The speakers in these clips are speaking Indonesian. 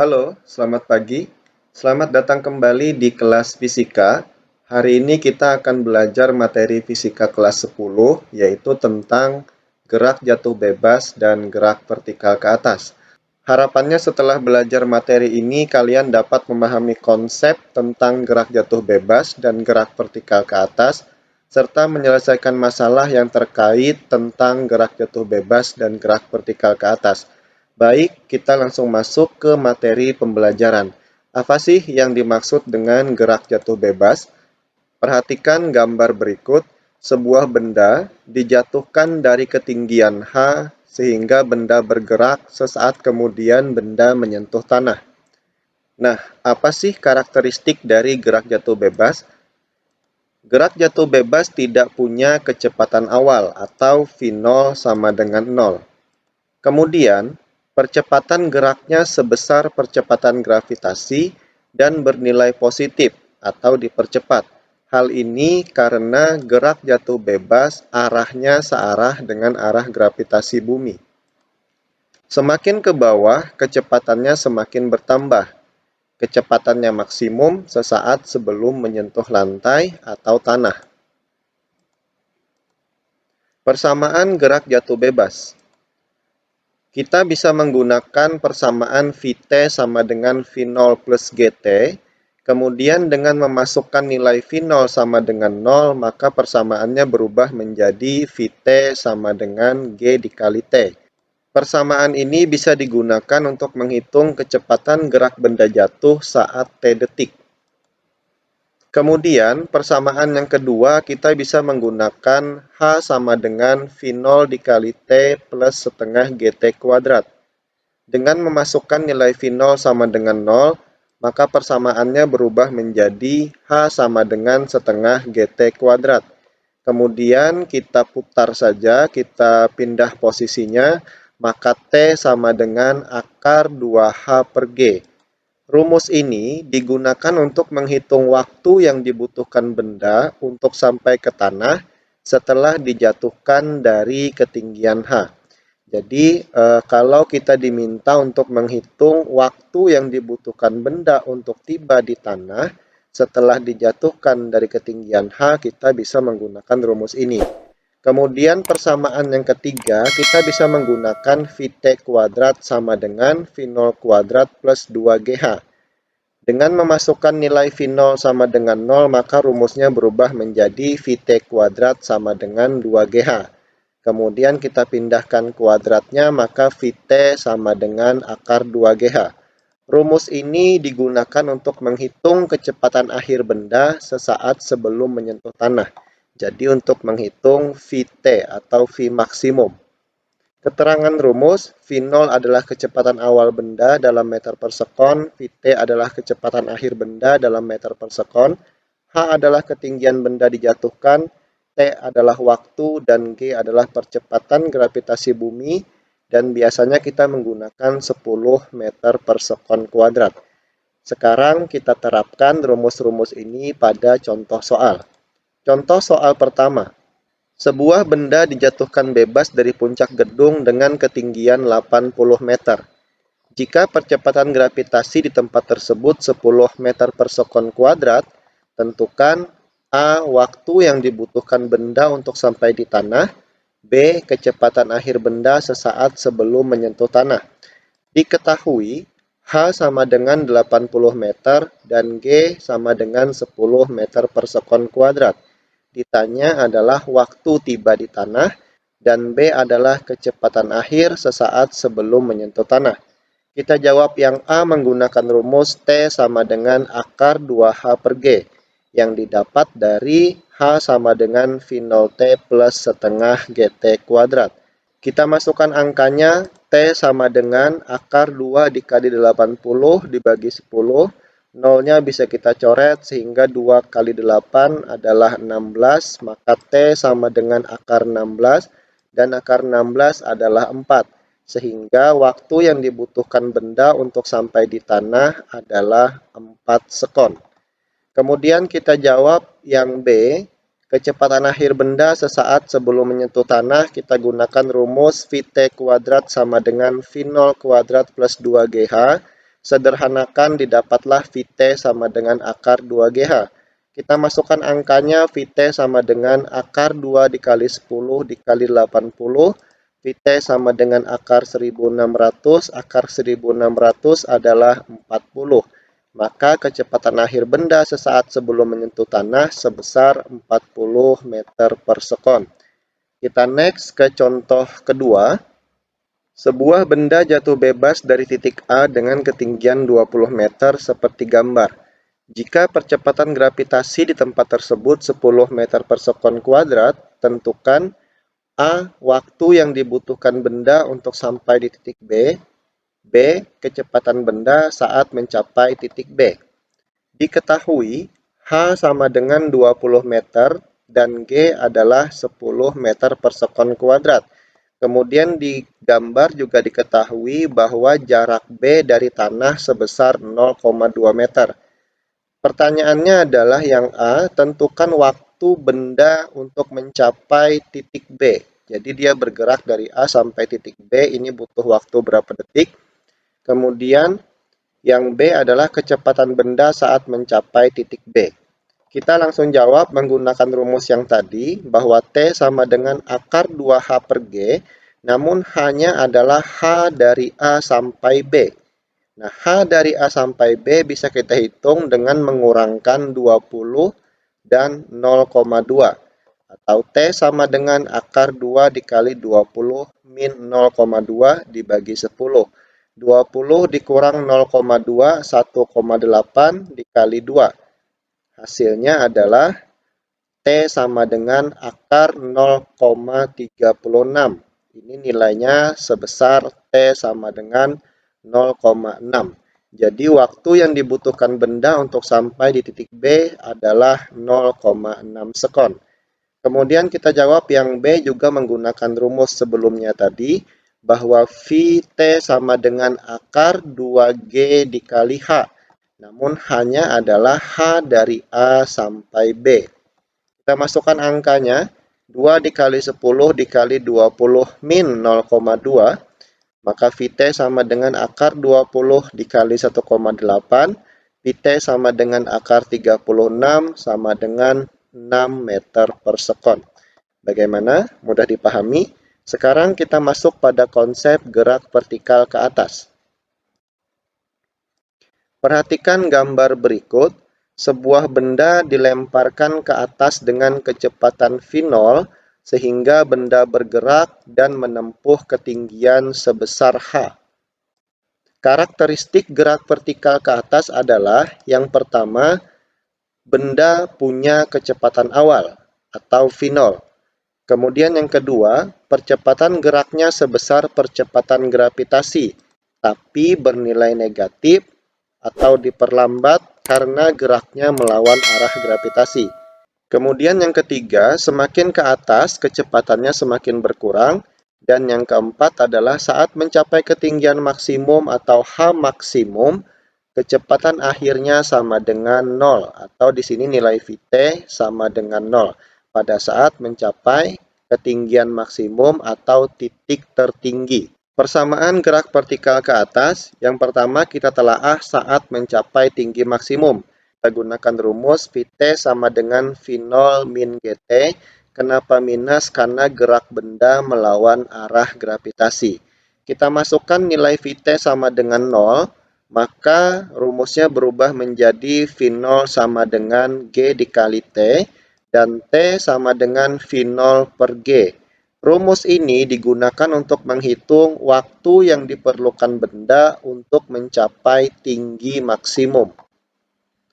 Halo, selamat pagi. Selamat datang kembali di kelas fisika. Hari ini kita akan belajar materi fisika kelas 10, yaitu tentang gerak jatuh bebas dan gerak vertikal ke atas. Harapannya setelah belajar materi ini, kalian dapat memahami konsep tentang gerak jatuh bebas dan gerak vertikal ke atas, serta menyelesaikan masalah yang terkait tentang gerak jatuh bebas dan gerak vertikal ke atas. Baik, kita langsung masuk ke materi pembelajaran. Apa sih yang dimaksud dengan gerak jatuh bebas? Perhatikan gambar berikut. Sebuah benda dijatuhkan dari ketinggian H sehingga benda bergerak sesaat kemudian benda menyentuh tanah. Nah, apa sih karakteristik dari gerak jatuh bebas? Gerak jatuh bebas tidak punya kecepatan awal atau V0 sama dengan 0. Kemudian, percepatan geraknya sebesar percepatan gravitasi dan bernilai positif atau dipercepat. Hal ini karena gerak jatuh bebas arahnya searah dengan arah gravitasi bumi. Semakin ke bawah, kecepatannya semakin bertambah. Kecepatannya maksimum sesaat sebelum menyentuh lantai atau tanah. Persamaan gerak jatuh bebas. Kita bisa menggunakan persamaan Vt sama dengan V0 plus Gt. Kemudian dengan memasukkan nilai V0 sama dengan 0, maka persamaannya berubah menjadi Vt sama dengan G dikali T. Persamaan ini bisa digunakan untuk menghitung kecepatan gerak benda jatuh saat T detik. Kemudian, persamaan yang kedua kita bisa menggunakan H sama dengan V0 dikali T plus setengah GT kuadrat. Dengan memasukkan nilai V0 sama dengan 0, maka persamaannya berubah menjadi H sama dengan setengah GT kuadrat. Kemudian kita putar saja, kita pindah posisinya, maka T sama dengan akar 2H per G. Rumus ini digunakan untuk menghitung waktu yang dibutuhkan benda untuk sampai ke tanah setelah dijatuhkan dari ketinggian H. Jadi, kalau kita diminta untuk menghitung waktu yang dibutuhkan benda untuk tiba di tanah setelah dijatuhkan dari ketinggian H, kita bisa menggunakan rumus ini. Kemudian persamaan yang ketiga, kita bisa menggunakan Vt kuadrat sama dengan V0 kuadrat plus 2GH. Dengan memasukkan nilai V0 sama dengan 0, maka rumusnya berubah menjadi Vt kuadrat sama dengan 2GH. Kemudian kita pindahkan kuadratnya, maka Vt sama dengan akar 2GH. Rumus ini digunakan untuk menghitung kecepatan akhir benda sesaat sebelum menyentuh tanah. Jadi untuk menghitung Vt atau V maksimum. Keterangan rumus, V0 adalah kecepatan awal benda dalam meter per sekon, Vt adalah kecepatan akhir benda dalam meter per sekon, H adalah ketinggian benda dijatuhkan, T adalah waktu, dan G adalah percepatan gravitasi bumi, dan biasanya kita menggunakan 10 meter per sekon kuadrat. Sekarang kita terapkan rumus-rumus ini pada contoh soal. Contoh soal pertama. Sebuah benda dijatuhkan bebas dari puncak gedung dengan ketinggian 80 meter. Jika percepatan gravitasi di tempat tersebut 10 meter per sekon kuadrat, tentukan A. Waktu yang dibutuhkan benda untuk sampai di tanah, B. Kecepatan akhir benda sesaat sebelum menyentuh tanah. Diketahui H sama dengan 80 meter dan G sama dengan 10 meter per sekon kuadrat. Ditanya adalah waktu tiba di tanah, dan B adalah kecepatan akhir sesaat sebelum menyentuh tanah. Kita jawab yang A menggunakan rumus T sama dengan akar 2H per G, yang didapat dari H sama dengan V0T plus setengah GT kuadrat. Kita masukkan angkanya, T sama dengan akar 2 dikali 80 dibagi 10, nolnya bisa kita coret sehingga 2 kali 8 adalah 16, maka T sama dengan akar 16 dan akar 16 adalah 4. Sehingga waktu yang dibutuhkan benda untuk sampai di tanah adalah 4 sekon. Kemudian kita jawab yang B, kecepatan akhir benda sesaat sebelum menyentuh tanah, kita gunakan rumus Vt kuadrat sama dengan V0 kuadrat plus 2GH. Sederhanakan didapatlah Vt sama dengan akar 2GH. Kita masukkan angkanya, Vt sama dengan akar 2 dikali 10 dikali 80. Vt sama dengan akar 1600, akar 1600 adalah 40. Maka kecepatan akhir benda sesaat sebelum menyentuh tanah sebesar 40 meter per sekon. Kita next ke contoh kedua. Sebuah benda jatuh bebas dari titik A dengan ketinggian 20 meter seperti gambar. Jika percepatan gravitasi di tempat tersebut 10 meter per sekon kuadrat, tentukan A. Waktu yang dibutuhkan benda untuk sampai di titik B. B. Kecepatan benda saat mencapai titik B. Diketahui H sama dengan 20 meter dan G adalah 10 meter per sekon kuadrat. Kemudian di gambar juga diketahui bahwa jarak B dari tanah sebesar 0,2 meter. Pertanyaannya adalah yang A, tentukan waktu benda untuk mencapai titik B. Jadi dia bergerak dari A sampai titik B, ini butuh waktu berapa detik. Kemudian yang B adalah kecepatan benda saat mencapai titik B. Kita langsung jawab menggunakan rumus yang tadi, bahwa T sama dengan akar 2H per G, namun H-nya adalah H dari A sampai B. Nah, H dari A sampai B bisa kita hitung dengan mengurangkan 20 dan 0,2. Atau T sama dengan akar 2 dikali 20 min 0,2 dibagi 10. 20 dikurang 0,2, 1,8 dikali 2. Hasilnya adalah T sama dengan akar 0,36. Ini nilainya sebesar T sama dengan 0,6. Jadi waktu yang dibutuhkan benda untuk sampai di titik B adalah 0,6 sekon. Kemudian kita jawab yang B juga menggunakan rumus sebelumnya tadi, bahwa Vt sama dengan akar 2G dikali H. Namun H-nya adalah H dari A sampai B. Kita masukkan angkanya, 2 dikali 10 dikali 20 min 0,2, maka Vt sama dengan akar 20 dikali 1,8, Vt sama dengan akar 36 sama dengan 6 meter per sekon. Bagaimana? Mudah dipahami? Sekarang kita masuk pada konsep gerak vertikal ke atas. Perhatikan gambar berikut. Sebuah benda dilemparkan ke atas dengan kecepatan v0 sehingga benda bergerak dan menempuh ketinggian sebesar h. Karakteristik gerak vertikal ke atas adalah yang pertama, benda punya kecepatan awal atau v0. Kemudian yang kedua, percepatan geraknya sebesar percepatan gravitasi, tapi bernilai negatif atau diperlambat karena geraknya melawan arah gravitasi. Kemudian yang ketiga, semakin ke atas kecepatannya semakin berkurang. Dan yang keempat adalah saat mencapai ketinggian maksimum atau H maksimum, kecepatan akhirnya sama dengan 0 atau di sini nilai Vt sama dengan 0 pada saat mencapai ketinggian maksimum atau titik tertinggi. Persamaan gerak vertikal ke atas, yang pertama kita telaah saat mencapai tinggi maksimum. Kita gunakan rumus Vt sama dengan V0 min Gt. Kenapa minus? Karena gerak benda melawan arah gravitasi. Kita masukkan nilai Vt sama dengan 0, maka rumusnya berubah menjadi V0 sama dengan G dikali T, dan T sama dengan V0 per G. Rumus ini digunakan untuk menghitung waktu yang diperlukan benda untuk mencapai tinggi maksimum.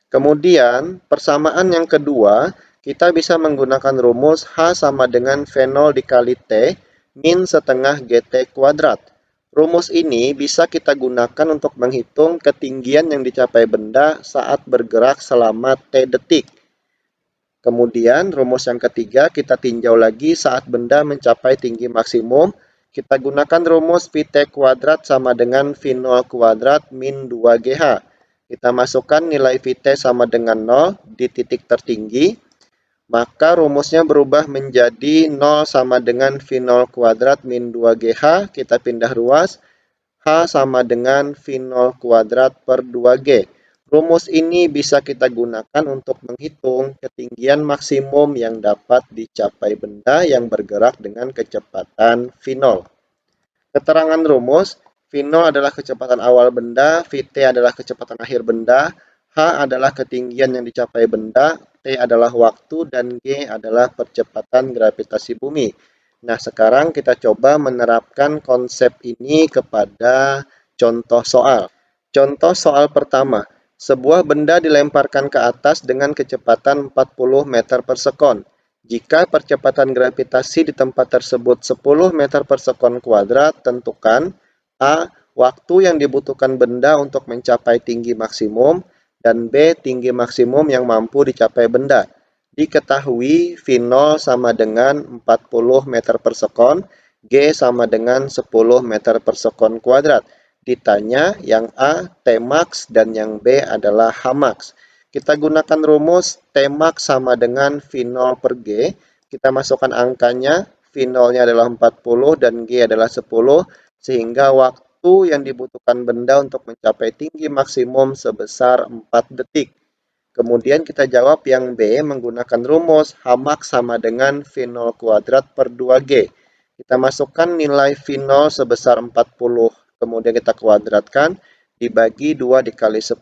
Kemudian, persamaan yang kedua, kita bisa menggunakan rumus H sama dengan V0 dikali T min setengah GT kuadrat. Rumus ini bisa kita gunakan untuk menghitung ketinggian yang dicapai benda saat bergerak selama T detik. Kemudian rumus yang ketiga kita tinjau lagi saat benda mencapai tinggi maksimum. Kita gunakan rumus Vt kuadrat sama dengan V0 kuadrat min 2GH. Kita masukkan nilai Vt sama dengan 0 di titik tertinggi. Maka rumusnya berubah menjadi 0 sama dengan V0 kuadrat min 2GH. Kita pindah ruas. H sama dengan V0 kuadrat per 2G. Rumus ini bisa kita gunakan untuk menghitung ketinggian maksimum yang dapat dicapai benda yang bergerak dengan kecepatan V0. Keterangan rumus, V0 adalah kecepatan awal benda, Vt adalah kecepatan akhir benda, H adalah ketinggian yang dicapai benda, T adalah waktu, dan G adalah percepatan gravitasi bumi. Nah, sekarang kita coba menerapkan konsep ini kepada contoh soal. Contoh soal pertama, sebuah benda dilemparkan ke atas dengan kecepatan 40 meter per sekon. Jika percepatan gravitasi di tempat tersebut 10 meter per sekon kuadrat, tentukan A. Waktu yang dibutuhkan benda untuk mencapai tinggi maksimum, dan B. Tinggi maksimum yang mampu dicapai benda. Diketahui V0 sama dengan 40 meter per sekon, G sama dengan 10 meter per sekon kuadrat. Ditanya yang A Tmax dan yang B adalah Hmax. Kita gunakan rumus Tmax sama dengan V0 per G. Kita masukkan angkanya, V0-nya adalah 40 dan G adalah 10, sehingga waktu yang dibutuhkan benda untuk mencapai tinggi maksimum sebesar 4 detik. Kemudian kita jawab yang B menggunakan rumus Hmax sama dengan V0 kuadrat per 2G. Kita masukkan nilai V0 sebesar 40, kemudian kita kuadratkan, dibagi 2 dikali 10.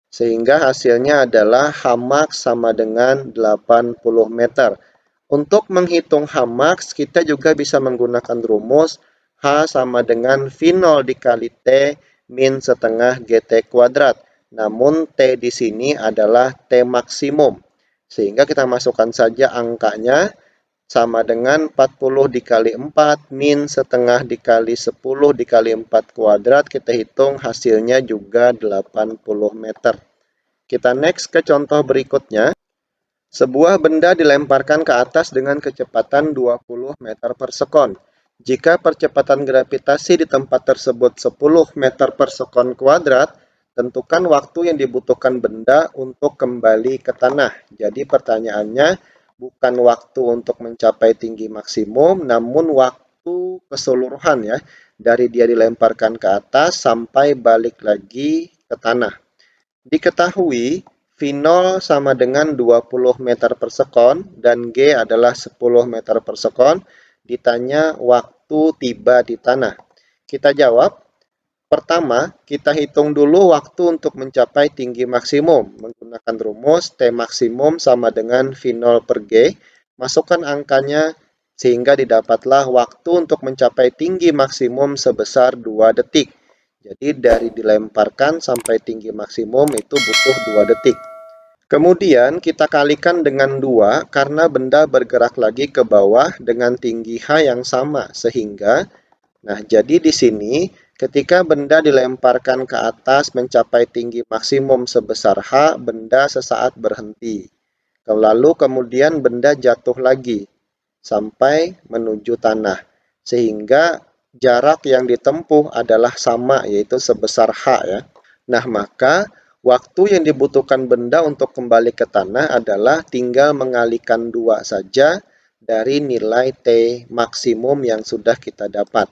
Sehingga hasilnya adalah Hmax sama dengan 80 meter. Untuk menghitung Hmax, kita juga bisa menggunakan rumus H sama dengan V0 dikali T min setengah GT kuadrat. Namun T di sini adalah T maksimum. Sehingga kita masukkan saja angkanya sama dengan 40 dikali 4 min setengah dikali 10 dikali 4 kuadrat. Kita hitung hasilnya juga 80 meter. Kita next ke contoh berikutnya. Sebuah benda dilemparkan ke atas dengan kecepatan 20 meter per sekon. Jika percepatan gravitasi di tempat tersebut 10 meter per sekon kuadrat, tentukan waktu yang dibutuhkan benda untuk kembali ke tanah. Jadi pertanyaannya bukan waktu untuk mencapai tinggi maksimum, namun waktu keseluruhan ya, dari dia dilemparkan ke atas sampai balik lagi ke tanah. Diketahui V0 sama dengan 20 meter per sekon dan G adalah 10 meter per sekon. Ditanya waktu tiba di tanah. Kita jawab, pertama kita hitung dulu waktu untuk mencapai tinggi maksimum. Menggunakan rumus T maksimum sama dengan V0 per G. Masukkan angkanya sehingga didapatlah waktu untuk mencapai tinggi maksimum sebesar 2 detik. Jadi dari dilemparkan sampai tinggi maksimum itu butuh 2 detik. Kemudian kita kalikan dengan 2 karena benda bergerak lagi ke bawah dengan tinggi H yang sama. Sehingga, nah jadi di sini ketika benda dilemparkan ke atas mencapai tinggi maksimum sebesar H, benda sesaat berhenti. Lalu kemudian benda jatuh lagi sampai menuju tanah. Sehingga jarak yang ditempuh adalah sama, yaitu sebesar H ya. Nah, maka waktu yang dibutuhkan benda untuk kembali ke tanah adalah tinggal mengalihkan 2 saja dari nilai T maksimum yang sudah kita dapat.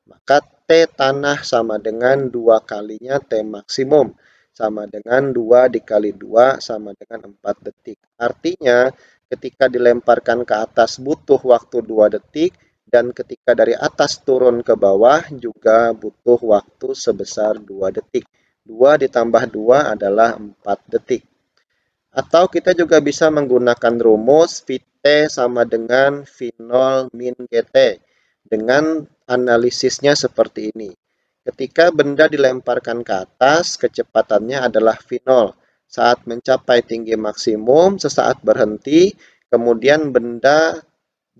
Maka T tanah sama dengan 2 kalinya T maksimum. Sama dengan 2 dikali 2 sama dengan 4 detik. Artinya, ketika dilemparkan ke atas butuh waktu 2 detik, dan ketika dari atas turun ke bawah juga butuh waktu sebesar 2 detik. 2 ditambah 2 adalah 4 detik. Atau kita juga bisa menggunakan rumus Vt sama dengan V0 min Gt. Dengan analisisnya seperti ini. Ketika benda dilemparkan ke atas, kecepatannya adalah V0. Saat mencapai tinggi maksimum, sesaat berhenti, kemudian benda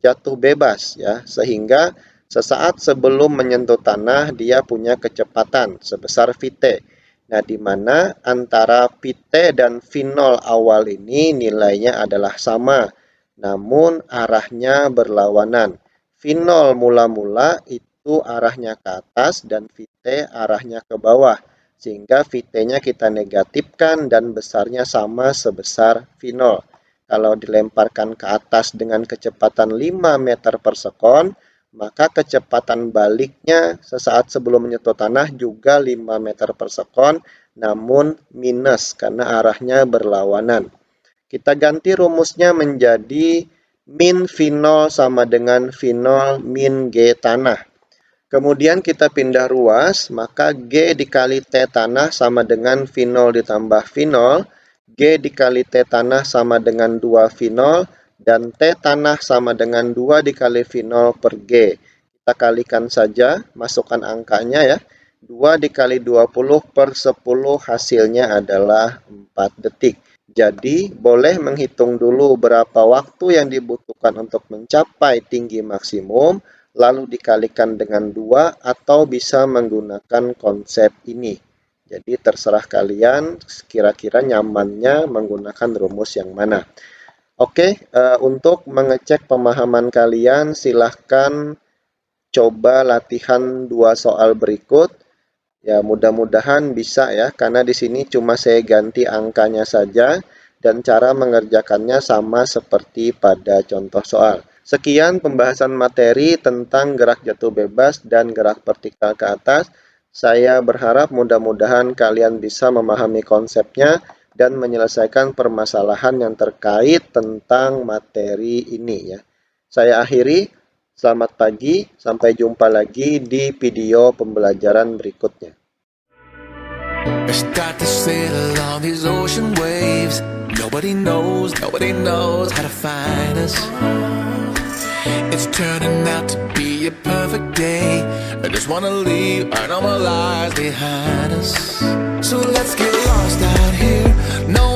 jatuh bebas ya, sehingga sesaat sebelum menyentuh tanah dia punya kecepatan sebesar Vt. Nah, di mana antara Vt dan V0 awal ini nilainya adalah sama, namun arahnya berlawanan. V0 mula-mula itu arahnya ke atas dan Vt arahnya ke bawah, sehingga Vt-nya kita negatifkan dan besarnya sama sebesar V0. Kalau dilemparkan ke atas dengan kecepatan 5 meter per sekon, maka kecepatan baliknya sesaat sebelum menyentuh tanah juga 5 meter per sekon, namun minus karena arahnya berlawanan. Kita ganti rumusnya menjadi min V0 sama dengan V0 min G tanah. Kemudian kita pindah ruas, maka G dikali T tanah sama dengan V0 ditambah V0, G dikali T tanah sama dengan 2 V0, dan T tanah sama dengan 2 dikali V0 per G. Kita kalikan saja, masukkan angkanya ya. 2 dikali 20 per 10 hasilnya adalah 4 detik. Jadi, boleh menghitung dulu berapa waktu yang dibutuhkan untuk mencapai tinggi maksimum, lalu dikalikan dengan 2 atau bisa menggunakan konsep ini. Jadi terserah kalian kira-kira nyamannya menggunakan rumus yang mana. Oke, untuk mengecek pemahaman kalian silahkan coba latihan 2 soal berikut. Ya, mudah-mudahan bisa ya, karena di sini cuma saya ganti angkanya saja dan cara mengerjakannya sama seperti pada contoh soal. Sekian pembahasan materi tentang gerak jatuh bebas dan gerak vertikal ke atas. Saya berharap mudah-mudahan kalian bisa memahami konsepnya dan menyelesaikan permasalahan yang terkait tentang materi ini ya. Saya akhiri, selamat pagi, sampai jumpa lagi di video pembelajaran berikutnya. Start to sail on these ocean waves. Nobody knows how to find us. It's turning out to be a perfect day. I just wanna leave our normal lives behind us. So let's get lost out here. No